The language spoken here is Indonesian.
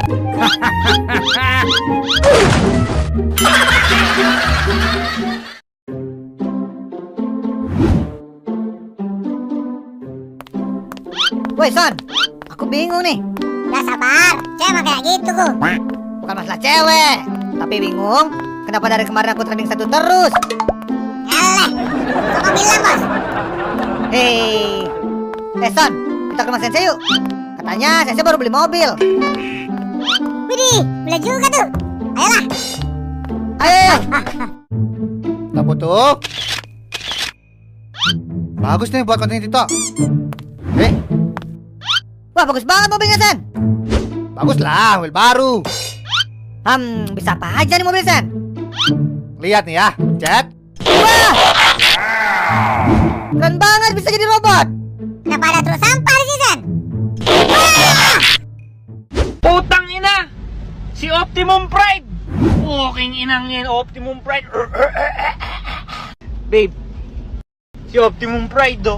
Woi Son, aku bingung nih. Udah sabar, cewek emang kayak gitu ku. Bukan masalah cewek, tapi bingung kenapa dari kemarin aku trending 1 terus. Eleh, kamu bilang bos. Hei, Son, kita ke rumah Sensei yuk. Katanya Sensei baru beli mobil. Widih, boleh juga tuh. Ayolah. Ayo. Tak butuh. Bagus nih buat konten TikTok. Wah, bagus banget mobilnya, Sen. Bagus lah, mobil baru. Bisa apa aja nih mobil, Sen? Lihat nih ya, chat. Wah, keren banget bisa jadi robot. Kenapa ada truk sampah di sini, Sen? Putang ina! Si Optimum Pride! Walking inangin Optimum Pride! Babe, si Optimum Pride do.